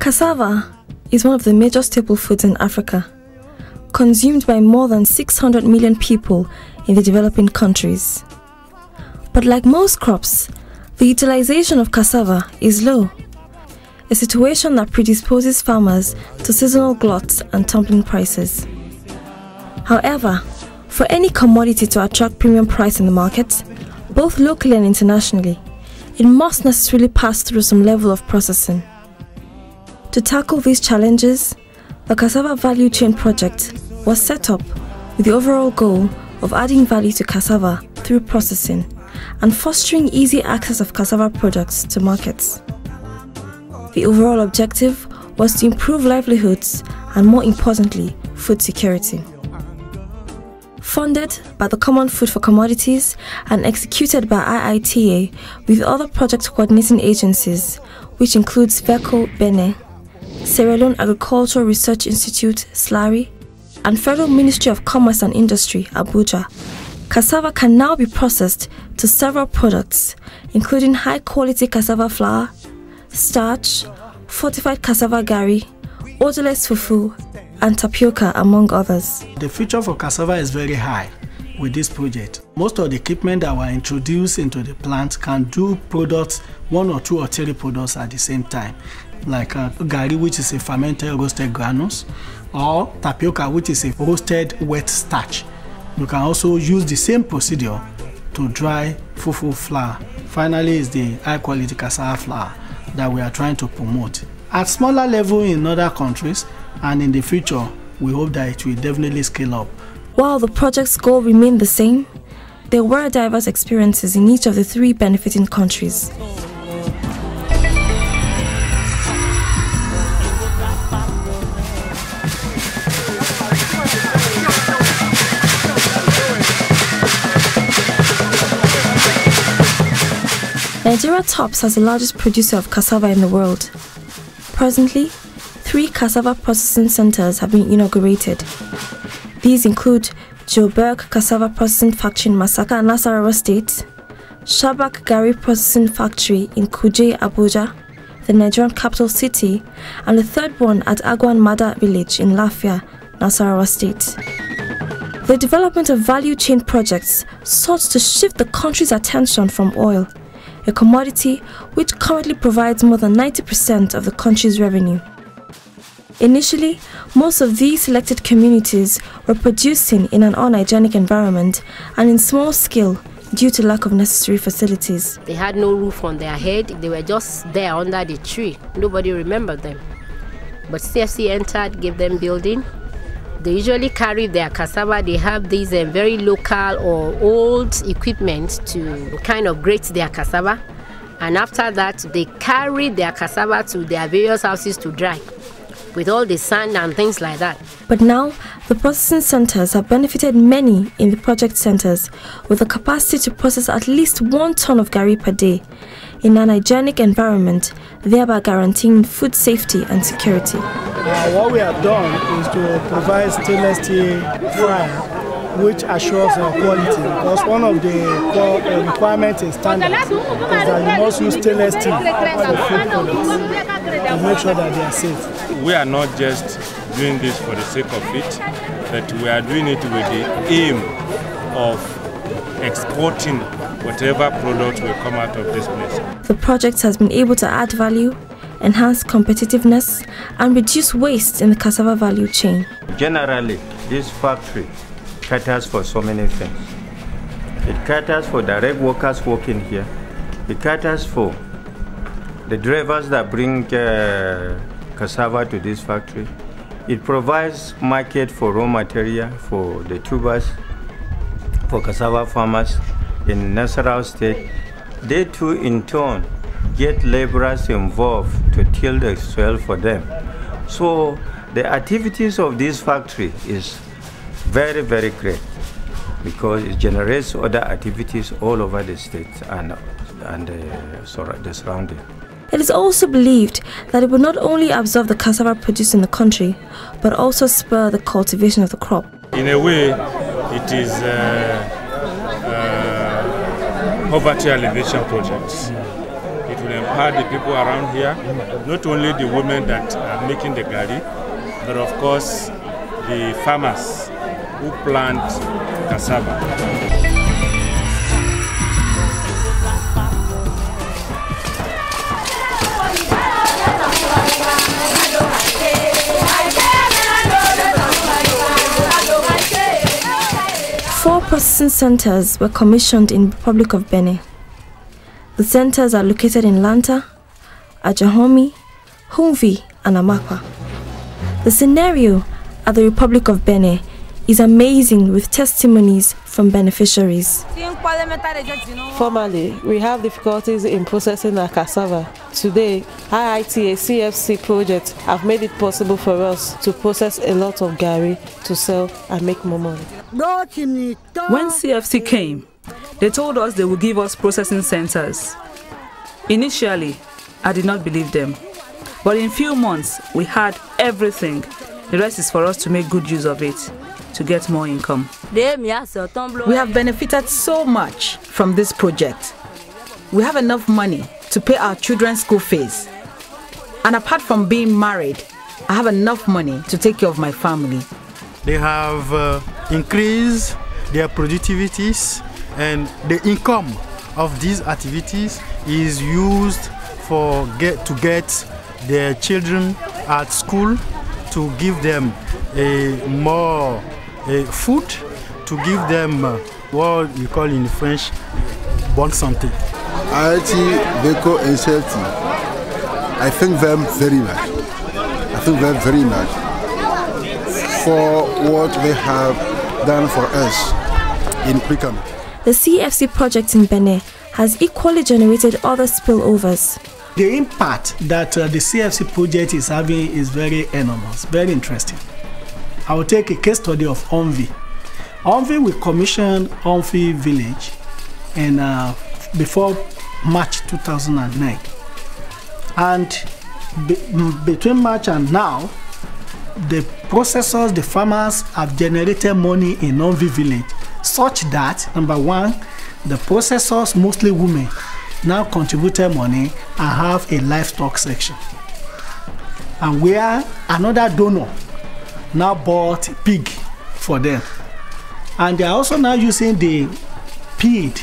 Cassava is one of the major staple foods in Africa, consumed by more than 600 million people in the developing countries. But like most crops, the utilization of cassava is low, a situation that predisposes farmers to seasonal gluts and tumbling prices. However, for any commodity to attract premium price in the market, both locally and internationally, it must necessarily pass through some level of processing. To tackle these challenges, the Cassava Value Chain Project was set up with the overall goal of adding value to cassava through processing and fostering easy access of cassava products to markets. The overall objective was to improve livelihoods and, more importantly, food security. Funded by the Common Food for Commodities and executed by IITA with other project coordinating agencies, which includes VECO, Benin, Sierra Leone Agricultural Research Institute, SLARI, and Federal Ministry of Commerce and Industry, Abuja, cassava can now be processed to several products, including high-quality cassava flour, starch, fortified cassava gari, odorless fufu, and tapioca, among others. The future for cassava is very high with this project. Most of the equipment that were introduced into the plant can do products, 1 or 2 or 3 products at the same time, like gari, which is a fermented roasted granules, or tapioca, which is a roasted wet starch. You can also use the same procedure to dry fufu flour. Finally is the high quality cassava flour that we are trying to promote. At smaller level in other countries, and in the future, we hope that it will definitely scale up. While the project's goal remained the same, there were diverse experiences in each of the 3 benefiting countries. Nigeria tops as the largest producer of cassava in the world. Presently, 3 cassava processing centers have been inaugurated. These include Joburg Cassava Processing Factory in Masaka, Nasarawa State, Shabak Gari Processing Factory in Kuje, Abuja, the Nigerian capital city, and the 3rd one at Agwan Mada village in Lafia, Nasarawa State. The development of value chain projects sought to shift the country's attention from oil, a commodity which currently provides more than 90% of the country's revenue. Initially, most of these selected communities were producing in an unhygienic environment and in small scale due to lack of necessary facilities. They had no roof on their head, they were just there under the tree. Nobody remembered them. But CFC entered, gave them building. They usually carry their cassava. They have these very local or old equipment to kind of grate their cassava. And after that, they carry their cassava to their various houses to dry, with all the sand and things like that. But now, the processing centers have benefited many in the project centers with the capacity to process at least 1 ton of gari per day in an hygienic environment, thereby guaranteeing food safety and security. What we have done is to provide stainless steel fryer, which assures quality, because one of the requirements in standard is that you must use stainless steel for the food products to make sure that they are safe. We are not just doing this for the sake of it, but we are doing it with the aim of exporting whatever product will come out of this place. The project has been able to add value, enhance competitiveness, and reduce waste in the cassava value chain. Generally, this factory caters for so many things. It caters for direct workers working here. It caters for the drivers that bring cassava to this factory. It provides market for raw material for the tubers, for cassava farmers in Nasarawa State. They too, in turn, get laborers involved to till the soil for them. So the activities of this factory is very, very great, because it generates other activities all over the state and the surrounding. It is also believed that it will not only absorb the cassava produced in the country, but also spur the cultivation of the crop. In a way, it is poverty alleviation projects. It It will empower the people around here, not only the women that are making the gari, but of course the farmers who plant cassava. 4 processing centers were commissioned in the Republic of Benin. The centers are located in Lanta, Ajahomi, Humvi, and Amapa. The scenario at the Republic of Benin is amazing, with testimonies from beneficiaries. Formerly, we have difficulties in processing our cassava. Today, IITA CFC project have made it possible for us to process a lot of gari to sell and make more money. When CFC came, they told us they would give us processing centers. Initially, I did not believe them. But in few months, we had everything. The rest is for us to make good use of it, to get more income. We have benefited so much from this project. We have enough money to pay our children's school fees. And apart from being married, I have enough money to take care of my family. They have increased their productivities, and the income of these activities is used for to get their children at school, to give them more food, to give them what we call in French bonne santé. IT, Beko, and safety. I thank them very much. I thank them very much for what they have done for us in Africa. The CFC project in Benin has equally generated other spillovers. The impact that the CFC project is having is very enormous, very interesting. I will take a case study of Humvi. Humvi, we commissioned Humvi village before March 2009. And between March and now, the processors, the farmers have generated money in Humvi village, such that, number one, the processors, mostly women, now contributed money and have a livestock section. And where another donor now bought pig for them. And they are also now using the peed,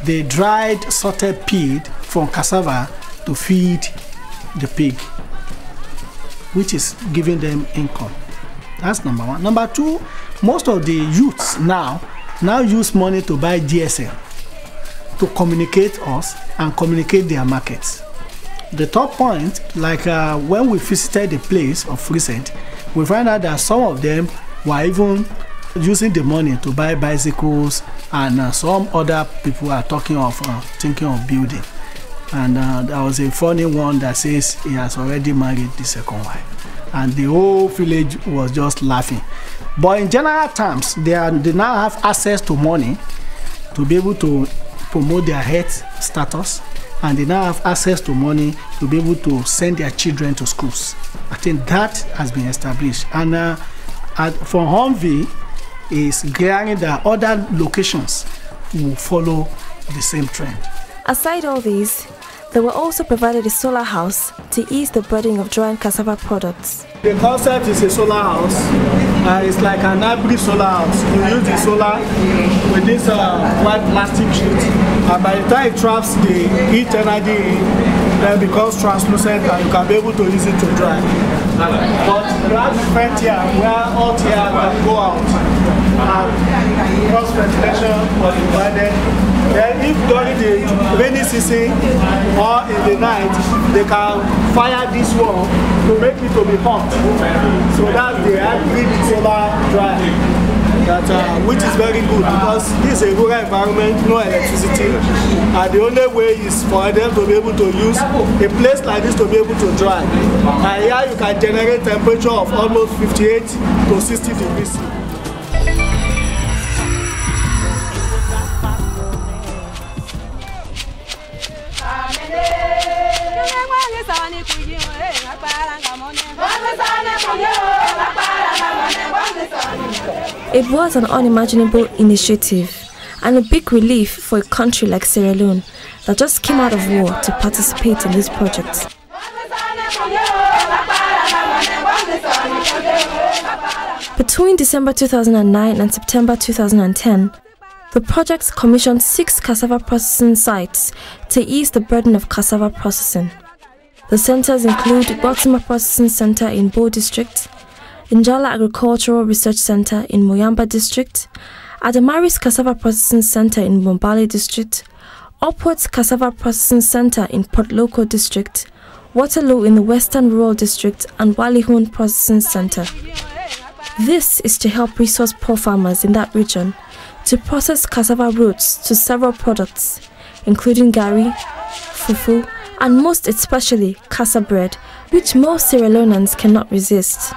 the dried sorted peed from cassava to feed the pig, which is giving them income. That's number one. Number two, most of the youths now use money to buy GSM to communicate us and communicate their markets. The top point, like when we visited the place of recent, we found out that some of them were even using the money to buy bicycles, and some other people are talking of thinking of building. And there was a funny one that says he has already married the second wife, and the whole village was just laughing. But in general terms, they now have access to money to be able to promote their health status, and they now have access to money to be able to send their children to schools. I think that has been established. And for Humvi, is glaring that other locations will follow the same trend. Aside all these, they were also provided a solar house to ease the burden of drying cassava products. The concept is a solar house. It's like an hybrid solar house. You use the solar with this white plastic sheet, and by the time it traps the heat energy, then it becomes translucent and you can be able to use it to dry. But there are different here where hot air can go out and cross ventilation was provided. Then if during the rainy season or in the night, they can fire this wall to make it to be hot. So that's the hybrid solar dryer, which is very good because this is a rural environment, no electricity, and the only way is for them to be able to use a place like this to be able to dry. And here you can generate temperature of almost 58 to 60 degrees. It was an unimaginable initiative, and a big relief for a country like Sierra Leone that just came out of war to participate in this project. Between December 2009 and September 2010, the project commissioned 6 cassava processing sites to ease the burden of cassava processing. The centers include Baltimore Processing Center in Bo District, Njala Agricultural Research Center in Moyamba District, Adamaris Cassava Processing Center in Bombali District, Upwards Cassava Processing Center in Port Loko District, Waterloo in the Western Rural District, and Walihun Processing Center. This is to help resource-poor farmers in that region to process cassava roots to several products, including gari, fufu, and most especially casa bread, which most Sierra Leoneans cannot resist.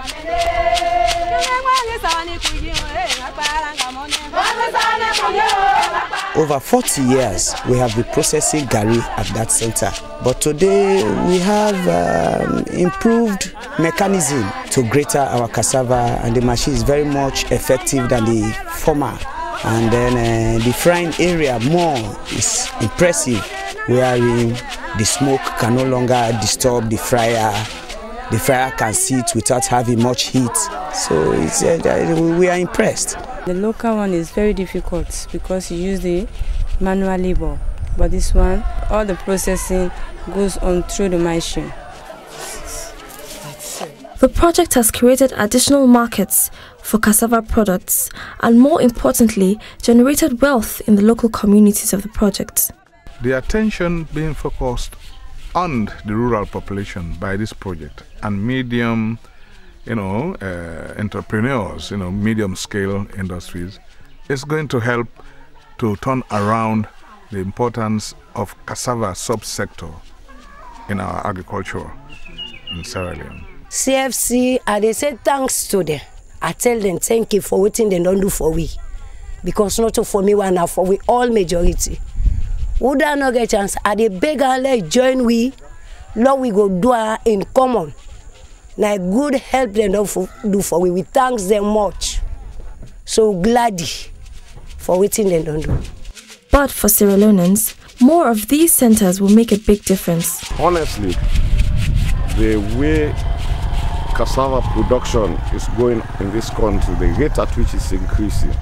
Over 40 years, we have been processing gari at that center. But today, we have improved mechanism to grate our cassava, and the machine is very much effective than the former. And then the frying area more is impressive, wherein the smoke can no longer disturb the fryer. The fryer can sit without having much heat. So we are impressed. The local one is very difficult because you use the manual labor. But this one, all the processing goes on through the machine. The project has created additional markets for cassava products and, more importantly, generated wealth in the local communities of the project. The attention being focused on the rural population by this project and medium entrepreneurs, medium-scale industries, is going to help to turn around the importance of cassava subsector in our agriculture in Sierra Leone. CFC, they say thanks to them. I tell them thank you for what they don't do for we, because not for me one, now for we all majority. Would I not get a chance? They beg and let join we, Lord, we go do in common. Now good help them do for we. We thanks them much. So glad for what they don't do. But for Sierra Leoneans, more of these centers will make a big difference. Honestly, the way cassava production is going in this country, the rate at which it's increasing,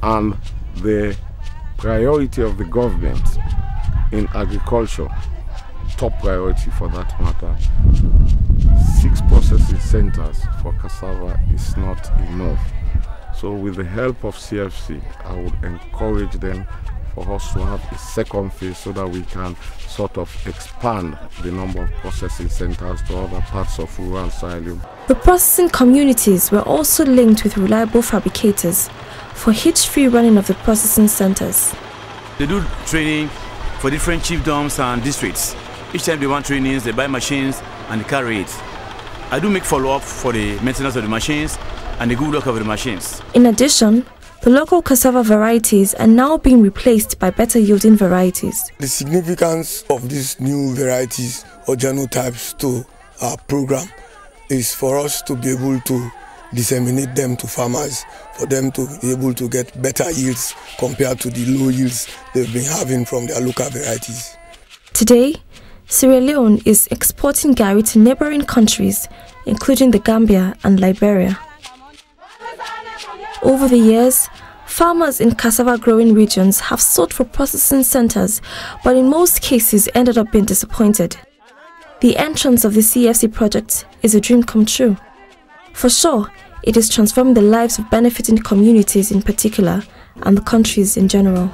and the priority of the government in agriculture, top priority for that matter, 6 processing centers for cassava is not enough. So with the help of CFC, I would encourage them for us to have a second phase so that we can sort of expand the number of processing centers to other parts of rural Sierra Leone. The processing communities were also linked with reliable fabricators for hitch-free running of the processing centers. They do training for different chiefdoms and districts. Each time they want trainings, they buy machines and they carry it. I do make follow-up for the maintenance of the machines and the good work of the machines. In addition, the local cassava varieties are now being replaced by better yielding varieties. The significance of these new varieties or genotypes to our program is for us to be able to disseminate them to farmers, for them to be able to get better yields compared to the low yields they've been having from their local varieties. Today, Sierra Leone is exporting gari to neighboring countries, including the Gambia and Liberia. Over the years, farmers in cassava-growing regions have sought for processing centers, but in most cases ended up being disappointed. The entrance of the CFC project is a dream come true. For sure, it is transforming the lives of benefiting communities in particular and the countries in general.